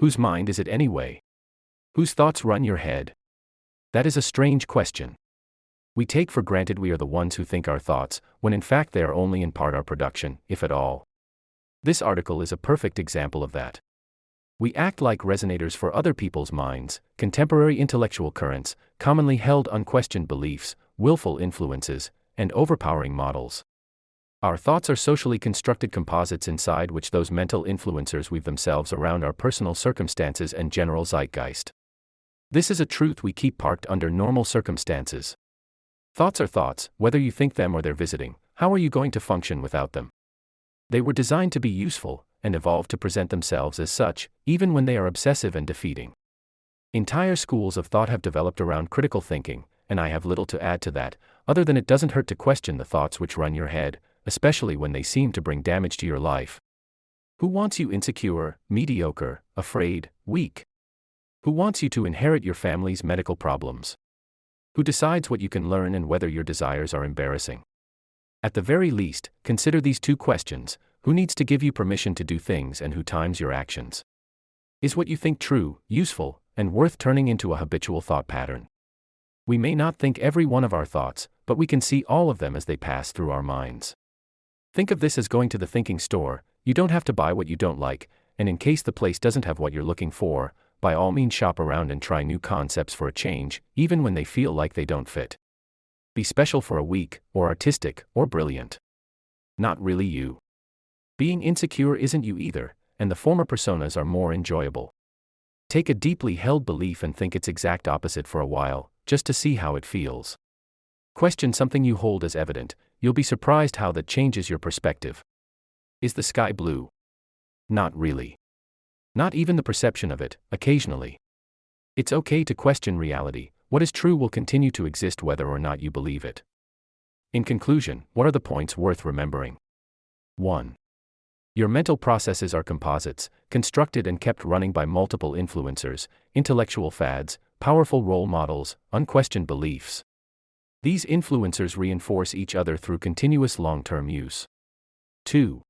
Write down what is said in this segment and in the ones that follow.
Whose mind is it anyway? Whose thoughts run your head? That is a strange question. We take for granted we are the ones who think our thoughts, when in fact they are only in part our production, if at all. This article is a perfect example of that. We act like resonators for other people's minds, contemporary intellectual currents, commonly held unquestioned beliefs, willful influences, and overpowering models. Our thoughts are socially constructed composites inside which those mental influencers weave themselves around our personal circumstances and general zeitgeist. This is a truth we keep parked under normal circumstances. Thoughts are thoughts, whether you think them or they're visiting. How are you going to function without them? They were designed to be useful, and evolved to present themselves as such, even when they are obsessive and defeating. Entire schools of thought have developed around critical thinking, and I have little to add to that, other than it doesn't hurt to question the thoughts which run your head, especially when they seem to bring damage to your life. Who wants you insecure, mediocre, afraid, weak? Who wants you to inherit your family's medical problems? Who decides what you can learn and whether your desires are embarrassing? At the very least, consider these two questions: who needs to give you permission to do things and who times your actions? Is what you think true, useful, and worth turning into a habitual thought pattern? We may not think every one of our thoughts, but we can see all of them as they pass through our minds. Think of this as going to the thinking store. You don't have to buy what you don't like, and in case the place doesn't have what you're looking for, by all means shop around and try new concepts for a change, even when they feel like they don't fit. Be special for a week, or artistic, or brilliant. Not really you. Being insecure isn't you either, and the former personas are more enjoyable. Take a deeply held belief and think its exact opposite for a while, just to see how it feels. Question something you hold as evident. You'll be surprised how that changes your perspective. Is the sky blue? Not really. Not even the perception of it, occasionally. It's okay to question reality. What is true will continue to exist whether or not you believe it. In conclusion, what are the points worth remembering? 1. Your mental processes are composites, constructed and kept running by multiple influencers, intellectual fads, powerful role models, unquestioned beliefs. These influencers reinforce each other through continuous long-term use. 2.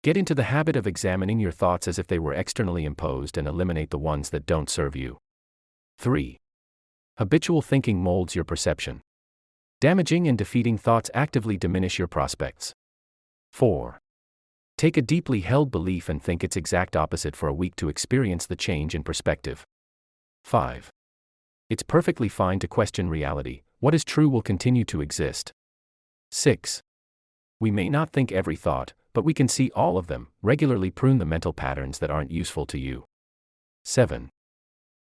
Get into the habit of examining your thoughts as if they were externally imposed and eliminate the ones that don't serve you. 3. Habitual thinking molds your perception. Damaging and defeating thoughts actively diminish your prospects. 4. Take a deeply held belief and think its exact opposite for a week to experience the change in perspective. 5. It's perfectly fine to question reality. What is true will continue to exist. 6. We may not think every thought, but we can see all of them. Regularly prune the mental patterns that aren't useful to you. 7.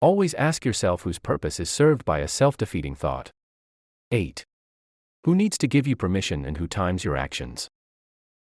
Always ask yourself whose purpose is served by a self-defeating thought. 8. Who needs to give you permission and who times your actions?